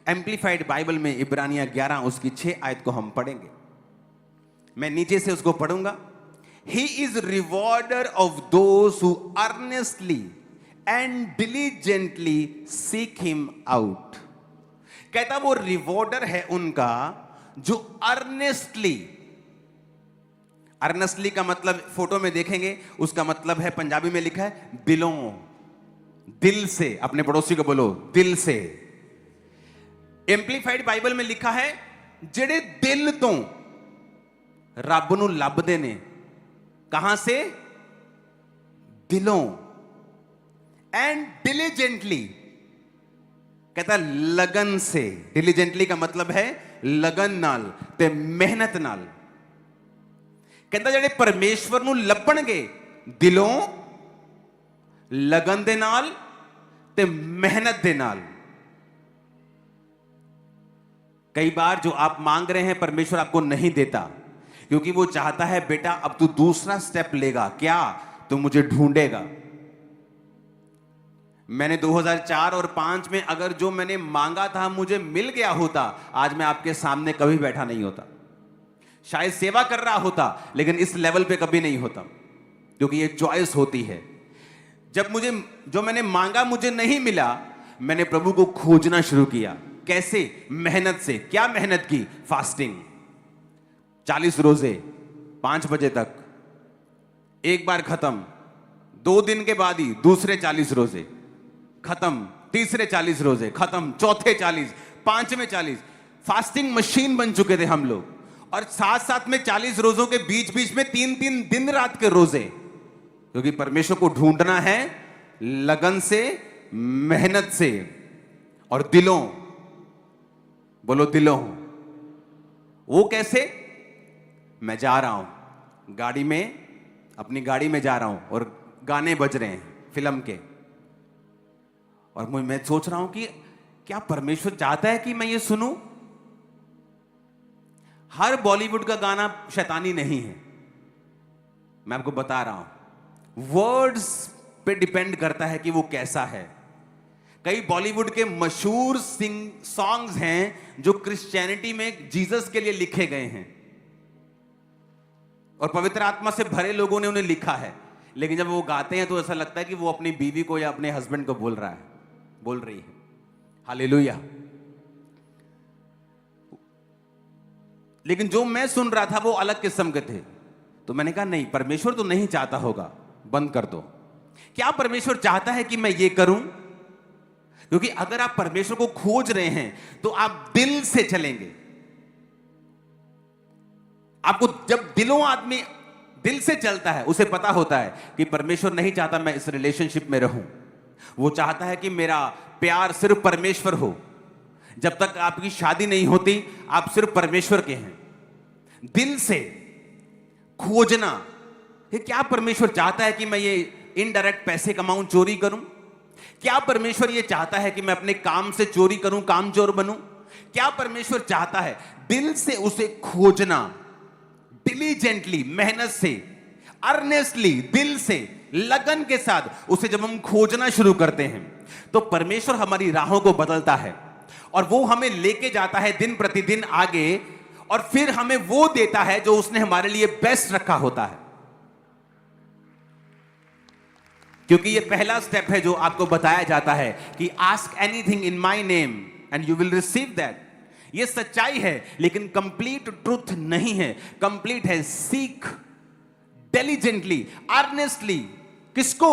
Amplified Bible में इब्रानिया 11 उसकी 6 आयत को हम पढ़ेंगे। मैं नीचे से उसको पढ़ूंगा। He is rewarder of those who earnestly and diligently seek him out। कहता वो रिवॉर्डर है उनका जो अर्नेस्टली, अर्नेस्टली का मतलब फोटो में देखेंगे, उसका मतलब है, पंजाबी में लिखा है दिलों, दिल से। अपने पड़ोसी को बोलो दिल से। एम्प्लीफाइड बाइबल में लिखा है जेड़े दिल तो रब नूं लभदे ने। कहां से? दिलों। एंड डिलीजेंटली, कहता लगन से। डिलीजेंटली का मतलब है लगन नाल ते मेहनत नाल। कहता जेड़े परमेश्वर नूं लभणगे दिलों, लगन दे नाल ते मेहनत दे नाल। कई बार जो आप मांग रहे हैं परमेश्वर आपको नहीं देता, क्योंकि वो चाहता है बेटा अब तू दूसरा स्टेप लेगा। क्या? तो मुझे ढूंढेगा। मैंने 2004 और 5 में अगर जो मैंने मांगा था मुझे मिल गया होता, आज मैं आपके सामने कभी बैठा नहीं होता। शायद सेवा कर रहा होता, लेकिन इस लेवल पे कभी नहीं होता, क्योंकि ये चॉइस होती है। जब मुझे जो मैंने मांगा मुझे नहीं मिला, मैंने प्रभु को खोजना शुरू किया। कैसे? मेहनत से। क्या मेहनत की? फास्टिंग, 40 रोजे 5 बजे तक, एक बार खत्म, 2 दिन के बाद ही दूसरे 40 रोजे खत्म, तीसरे 40 रोजे खत्म, चौथे 40, पांचवें 40। फास्टिंग मशीन बन चुके थे हम लोग। और साथ साथ में 40 रोजों के बीच बीच में 3-3 दिन रात के रोजे, क्योंकि परमेश्वर को ढूंढना है लगन से, मेहनत से और दिलों। बोलो दिलों। वो कैसे? मैं जा रहा हूं गाड़ी में, अपनी गाड़ी में जा रहा हूं और गाने बज रहे हैं फिल्म के, और मैं सोच रहा हूं कि क्या परमेश्वर चाहता है कि मैं ये सुनूं? हर बॉलीवुड का गाना शैतानी नहीं है, मैं आपको बता रहा हूं। वर्ड्स पे डिपेंड करता है कि वो कैसा है। कई बॉलीवुड के मशहूर सॉन्ग्स हैं जो क्रिश्चियनिटी में जीसस के लिए लिखे गए हैं और पवित्र आत्मा से भरे लोगों ने उन्हें लिखा है, लेकिन जब वो गाते हैं तो ऐसा लगता है कि वो अपनी बीवी को या अपने हस्बैंड को बोल रहा है, बोल रही है। हालेलुया। लेकिन जो मैं सुन रहा था वो अलग किस्म के थे, तो मैंने कहा नहीं, परमेश्वर तो नहीं चाहता होगा, बंद कर दो। क्या परमेश्वर चाहता है कि मैं ये करूं? क्योंकि अगर आप परमेश्वर को खोज रहे हैं तो आप दिल से चलेंगे। आपको जब दिलों आदमी दिल से चलता है, उसे पता होता है कि परमेश्वर नहीं चाहता मैं इस रिलेशनशिप में रहूं। वो चाहता है कि मेरा प्यार सिर्फ परमेश्वर हो। जब तक आपकी शादी नहीं होती आप सिर्फ परमेश्वर के हैं। दिल से खोजना, ये क्या परमेश्वर चाहता है कि मैं ये इनडायरेक्ट पैसे कमाऊं, चोरी करूं? क्या परमेश्वर ये चाहता है कि मैं अपने काम से चोरी करूं, कामचोर बनूं? क्या परमेश्वर चाहता है? दिल से उसे खोजना, डिलीजेंटली, मेहनत से, अर्नेस्टली, दिल से, लगन के साथ उसे जब हम खोजना शुरू करते हैं तो परमेश्वर हमारी राहों को बदलता है और वो हमें लेके जाता है दिन प्रतिदिन आगे, और फिर हमें वो देता है जो उसने हमारे लिए बेस्ट रखा होता है। क्योंकि ये पहला स्टेप है जो आपको बताया जाता है कि ask anything in my name and you will receive that. ये सच्चाई है, लेकिन कंप्लीट ट्रूथ नहीं है। कंप्लीट है सीक डिलिजेंटली, अर्नेस्टली। किसको?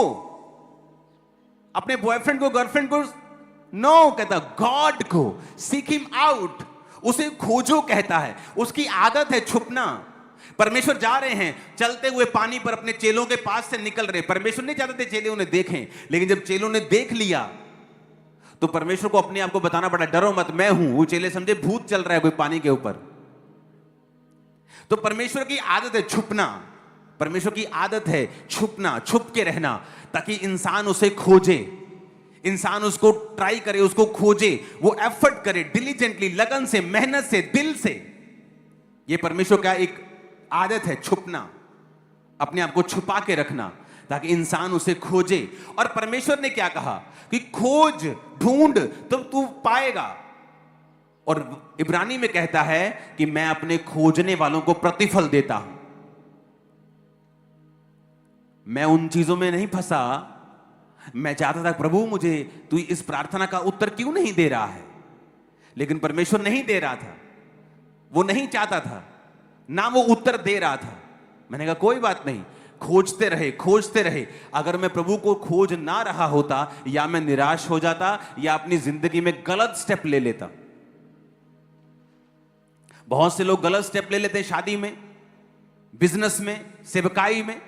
अपने बॉयफ्रेंड को, गर्लफ्रेंड को? नो, कहता गॉड को। सीक हिम आउट, उसे खोजो कहता है। उसकी आदत है छुपना। परमेश्वर जा रहे हैं चलते हुए पानी पर, अपने चेलों के पास से निकल रहे। परमेश्वर नहीं चाहते थे चेले उन्हें देखें, लेकिन जब चेलों ने देख लिया तो परमेश्वर को अपने आप को बताना पड़ा, डरो मत, मैं हूं। वो चेले समझे भूत चल रहा है कोई पानी के ऊपर। तो परमेश्वर की आदत है छुपना। परमेश्वर की आदत है छुपना, छुप के रहना, ताकि इंसान उसे खोजे, इंसान उसको ट्राई करे, उसको खोजे, वो एफर्ट करे डिलीजेंटली, लगन से, मेहनत से, दिल से। ये परमेश्वर का एक आदत है छुपना, अपने आप को छुपा के रखना, ताकि इंसान उसे खोजे। और परमेश्वर ने क्या कहा कि खोज, ढूंढ तो तू पाएगा। और इब्रानी में कहता है कि मैं अपने खोजने वालों को प्रतिफल देता हूं। मैं उन चीजों में नहीं फंसा। मैं चाहता था प्रभु मुझे तू इस प्रार्थना का उत्तर क्यों नहीं दे रहा है, लेकिन परमेश्वर नहीं दे रहा था। वो नहीं चाहता था, ना वो उत्तर दे रहा था। मैंने कहा कोई बात नहीं, खोजते रहे खोजते रहे। अगर मैं प्रभु को खोज ना रहा होता, या मैं निराश हो जाता या अपनी जिंदगी में गलत स्टेप ले लेता। बहुत से लोग गलत स्टेप ले लेते हैं, शादी में, बिजनेस में, सेवकाई में।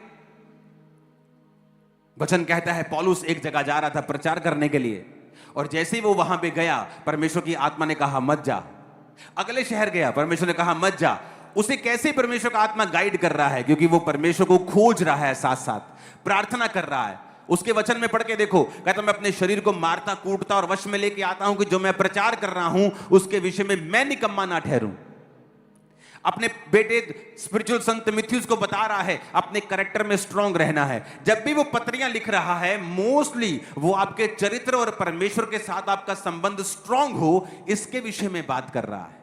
वचन कहता है पौलुस एक जगह जा रहा था प्रचार करने के लिए, और जैसे ही वो वहां पे गया, परमेश्वर की आत्मा ने कहा मत जा। अगले शहर गया, परमेश्वर ने कहा मत जा। उसे कैसे परमेश्वर का आत्मा गाइड कर रहा है, क्योंकि वो परमेश्वर को खोज रहा है, साथ साथ प्रार्थना कर रहा है। उसके वचन में पढ़ के देखो, कहता मैं अपने शरीर को मारता कूटता और वश में लेके आता हूं कि जो मैं प्रचार कर रहा हूं उसके विषय में मैं निकम्मा ना ठहरूं। अपने बेटे स्पिरिचुअल सन तीमुथियुस को बता रहा है अपने कैरेक्टर में स्ट्रांग रहना है। जब भी वो पत्रियां लिख रहा है, मोस्टली वो आपके चरित्र और परमेश्वर के साथ आपका संबंध स्ट्रांग हो, इसके विषय में बात कर रहा है।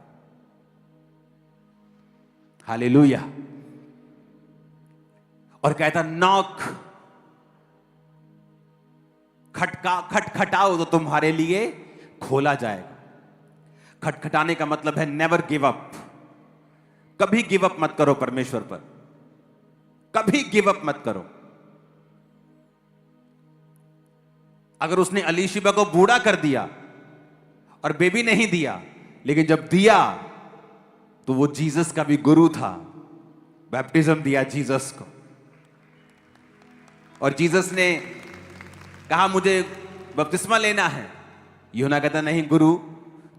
हालेलुया। और कहता नॉक, खटखटाओ तो तुम्हारे लिए खोला जाएगा। खटखटाने का मतलब है नेवर गिव अप। कभी गिव अप मत करो परमेश्वर पर, कभी गिव अप मत करो। अगर उसने अलीशिबा को बूढ़ा कर दिया और बेबी नहीं दिया, लेकिन जब दिया तो वो जीसस का भी गुरु था। बैप्टिज्म दिया जीसस को, और जीसस ने कहा मुझे बपतिस्मा लेना है। यूहन्ना कहता नहीं गुरु,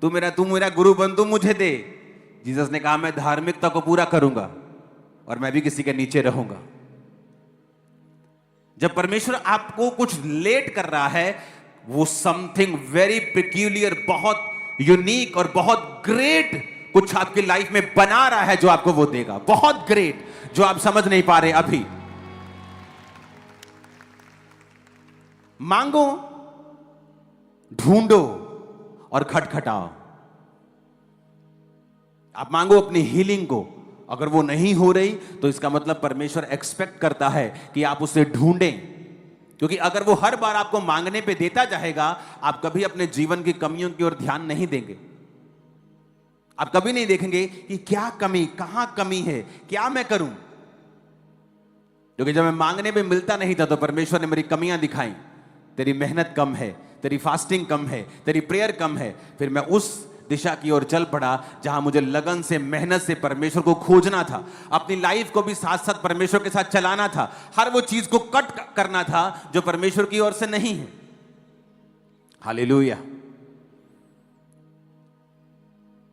तू मेरा गुरु बन, तू मुझे दे। जीसस ने कहा मैं धार्मिकता को पूरा करूंगा और मैं भी किसी के नीचे रहूंगा। जब परमेश्वर आपको कुछ लेट कर रहा है, वो समथिंग वेरी पेक्यूलियर, बहुत यूनिक और बहुत ग्रेट कुछ आपकी लाइफ में बना रहा है, जो आपको वो देगा। बहुत ग्रेट, जो आप समझ नहीं पा रहे अभी। मांगो, ढूंढो और खटखटाओ। आप मांगो अपनी हीलिंग को। अगर वो नहीं हो रही तो इसका मतलब परमेश्वर एक्सपेक्ट करता है कि आप उसे ढूंढें, क्योंकि अगर वो हर बार आपको मांगने पे देता जाएगा, आप कभी अपने जीवन की कमियों की ओर ध्यान नहीं देंगे। आप कभी नहीं देखेंगे कि क्या कमी, कहां कमी है, क्या मैं करूं। क्योंकि जब मैं मांगने पे मिलता नहीं था तो परमेश्वर ने मेरी कमियां दिखाई। तेरी मेहनत कम है, तेरी फास्टिंग कम है, तेरी प्रेयर कम है। फिर मैं उस दिशा की ओर चल पड़ा जहां मुझे लगन से, मेहनत से परमेश्वर को खोजना था। अपनी लाइफ को भी साथ साथ परमेश्वर के साथ चलाना था। हर वो चीज को कट करना था जो परमेश्वर की ओर से नहीं है। हालेलुया।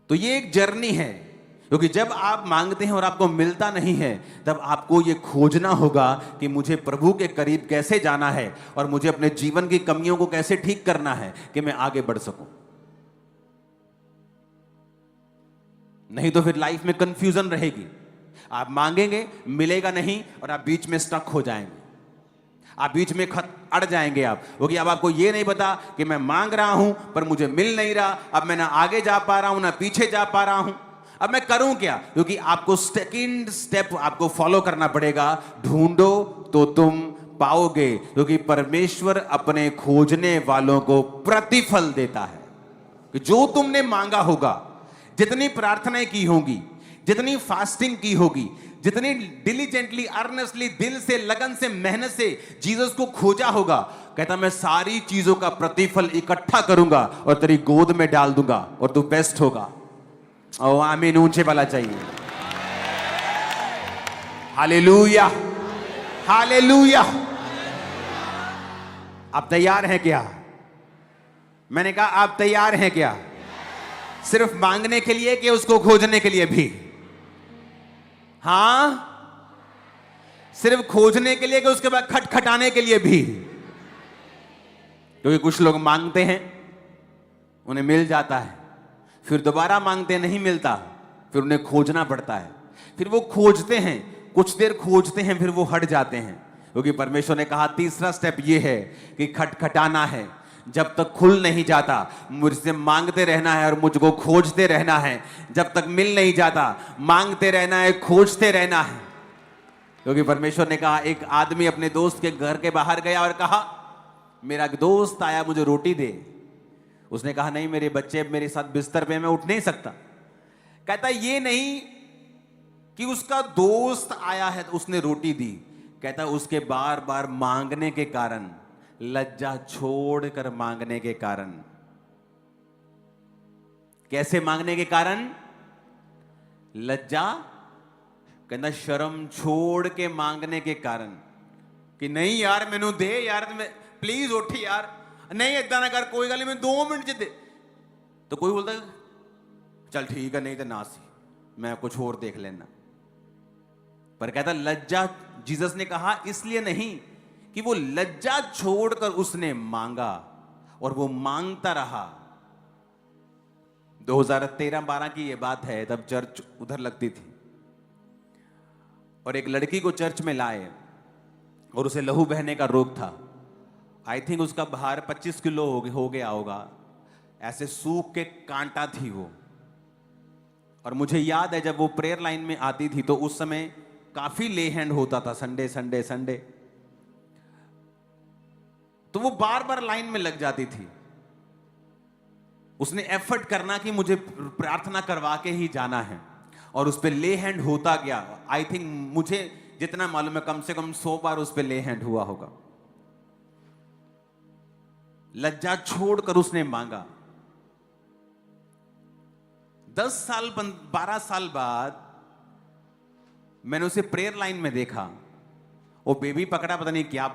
तो ये एक जर्नी है, क्योंकि जब आप मांगते हैं और आपको मिलता नहीं है, तब आपको ये खोजना होगा कि मुझे प्रभु के करीब कैसे जाना है और मुझे अपने जीवन की कमियों को कैसे ठीक करना है कि मैं आगे बढ़ सकूं। नहीं तो फिर लाइफ में कंफ्यूजन रहेगी। आप मांगेंगे, मिलेगा नहीं, और आप बीच में स्टक हो जाएंगे। आप बीच में अड़ जाएंगे आप, क्योंकि अब आपको ये नहीं पता कि मैं मांग रहा हूं पर मुझे मिल नहीं रहा। अब मैं ना आगे जा पा रहा हूं ना पीछे जा पा रहा हूं। अब मैं करूं क्या? क्योंकि आपको सेकंड स्टेप आपको फॉलो करना पड़ेगा। ढूंढो तो तुम पाओगे, क्योंकि परमेश्वर अपने खोजने वालों को प्रतिफल देता है। कि जो तुमने मांगा होगा, जितनी प्रार्थनाएं की होंगी, जितनी फास्टिंग की होगी, जितनी डिलीजेंटली, अर्नेस्टली, दिल से, लगन से, मेहनत से जीसस को खोजा होगा, कहता मैं सारी चीजों का प्रतिफल इकट्ठा करूंगा और तेरी गोद में डाल दूंगा और तू बेस्ट होगा। ओ आमीन ऊंचे वाला चाहिए। Hallelujah, hallelujah. आप तैयार हैं क्या? मैंने कहा आप तैयार हैं क्या? सिर्फ मांगने के लिए कि उसको खोजने के लिए भी? हां, सिर्फ खोजने के लिए कि उसके बाद खटखटाने के लिए भी? क्योंकि कुछ लोग मांगते हैं, उन्हें मिल जाता है, फिर दोबारा मांगते नहीं मिलता, फिर उन्हें खोजना पड़ता है। फिर वो खोजते हैं, कुछ देर खोजते हैं, फिर वो हट जाते हैं। क्योंकि परमेश्वर ने कहा तीसरा स्टेप ये है कि खटखटाना है। जब तक खुल नहीं जाता मुझसे मांगते रहना है और मुझको खोजते रहना है। जब तक मिल नहीं जाता मांगते रहना है, खोजते रहना है। क्योंकि परमेश्वर ने कहा, एक आदमी अपने दोस्त के घर के बाहर गया और कहा, मेरा दोस्त आया, मुझे रोटी दे। उसने कहा, नहीं, मेरे बच्चे मेरे साथ बिस्तर पे, मैं उठ नहीं सकता। कहता ये नहीं कि उसका दोस्त आया है तो उसने रोटी दी, कहता उसके बार बार मांगने के कारण, लज्जा छोड़कर मांगने के कारण। कैसे मांगने के कारण? लज्जा, कहना शर्म छोड़ के मांगने के कारण कि नहीं यार मैनू दे यार, प्लीज उठ यार, नहीं इदा ना कर, कोई गल नहीं, मैं 2 मिनट च दे। तो कोई बोलता चल ठीक है, नहीं तो ना सी, मैं कुछ और देख लेना। पर कहता लज्जा, जीसस ने कहा इसलिए नहीं कि वो लज्जा छोड़कर उसने मांगा और वो मांगता रहा। 2013-12 की ये बात है, तब चर्च उधर लगती थी और एक लड़की को चर्च में लाए और उसे लहू बहने का रोग था। आई थिंक उसका भार 25 किलो हो गया होगा। ऐसे सूख के कांटा थी वो। और मुझे याद है जब वो प्रेयर लाइन में आती थी तो उस समय काफी ले हैंड होता था, संडे संडे संडे, तो वो बार बार लाइन में लग जाती थी। उसने एफर्ट करना कि मुझे प्रार्थना करवा के ही जाना है और उस पर ले हैंड होता गया। आई थिंक मुझे जितना मालूम है कम से कम 100 बार उस पर ले हैंड हुआ होगा। लज्जा छोड़कर उसने मांगा। 10 साल 12 साल बाद मैंने उसे प्रेयर लाइन में देखा। वो बेबी पकड़ा, पता नहीं क्या,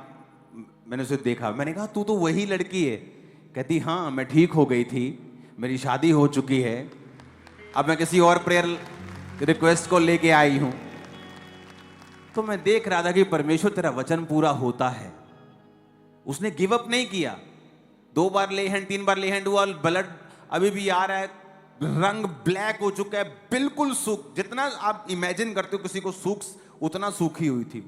मैंने उसे देखा। मैंने कहा तू तो वही लड़की है। कहती हाँ, मैं ठीक हो गई थी, मेरी शादी हो चुकी है, अब मैं किसी और प्रेयर रिक्वेस्ट को लेके आई हूं। तो मैं देख रहा था कि परमेश्वर तेरा वचन पूरा होता है। उसने गिव अप नहीं किया। 2 बार ले हैंड, 3 बार ले हैंड हुआ, ब्लड अभी भी आ रहा है, रंग ब्लैक हो चुका है, बिल्कुल सूख, जितना आप इमेजिन करते हो किसी को सूख, उतना सूखी हुई थी।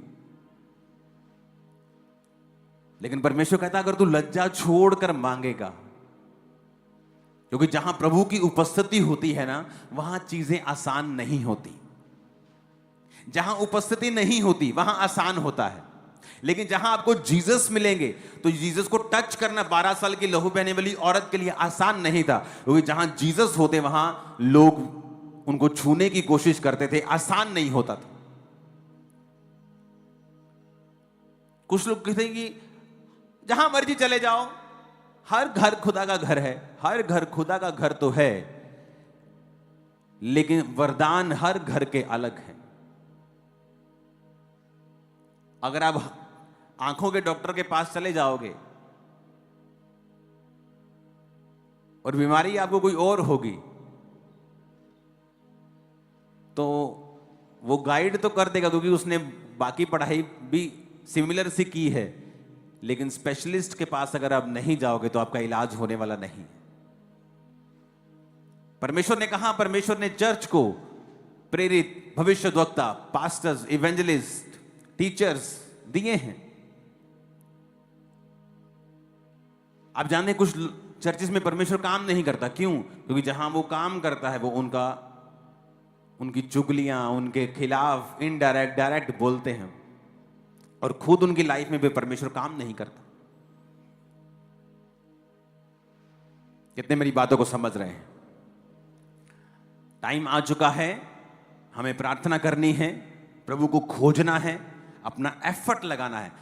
लेकिन परमेश्वर कहता अगर तू लज्जा छोड़कर मांगेगा, क्योंकि जहां प्रभु की उपस्थिति होती है ना, वहां चीजें आसान नहीं होती। जहां उपस्थिति नहीं होती वहां आसान होता है। लेकिन जहां आपको जीसस मिलेंगे तो जीसस को टच करना 12 साल की लहू बहने वाली औरत के लिए आसान नहीं था, क्योंकि जहां जीसस होते वहां लोग उनको छूने की कोशिश करते थे, आसान नहीं होता था। कुछ लोग कहते हैं कि जहां मर्जी चले जाओ, हर घर खुदा का घर है। हर घर खुदा का घर तो है, लेकिन वरदान हर घर के अलग हैं। अगर आप आंखों के डॉक्टर के पास चले जाओगे और बीमारी आपको कोई और होगी, तो वो गाइड तो कर देगा क्योंकि उसने बाकी पढ़ाई भी सिमिलर सी की है। लेकिन स्पेशलिस्ट के पास अगर आप नहीं जाओगे तो आपका इलाज होने वाला नहीं। परमेश्वर ने कहा, परमेश्वर ने चर्च को प्रेरित, भविष्यद्वक्ता, पास्टर्स, इवेंजलिस्ट, टीचर्स दिए हैं। आप जानते हैं कुछ चर्चेस में परमेश्वर काम नहीं करता। क्यों? क्योंकि जहां वो काम करता है वो उनकी चुगलियां, उनके खिलाफ इनडायरेक्ट डायरेक्ट बोलते हैं और खुद उनकी लाइफ में भी परमेश्वर काम नहीं करता। कितने मेरी बातों को समझ रहे हैं? टाइम आ चुका है, हमें प्रार्थना करनी है, प्रभु को खोजना है, अपना एफर्ट लगाना है।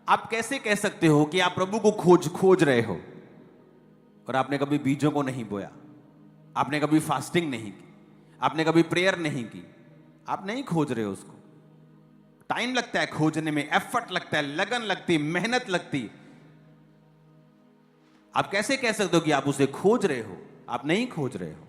आप कैसे कह सकते हो कि आप प्रभु को खोज रहे हो और आपने कभी बीजों को नहीं बोया, आपने कभी फास्टिंग नहीं की, आपने कभी प्रेयर नहीं की, आप नहीं खोज रहे हो उसको। टाइम लगता है खोजने में, एफर्ट लगता है, लगन लगती, मेहनत लगती। आप कैसे कह सकते हो कि आप उसे खोज रहे हो? आप नहीं खोज रहे हो।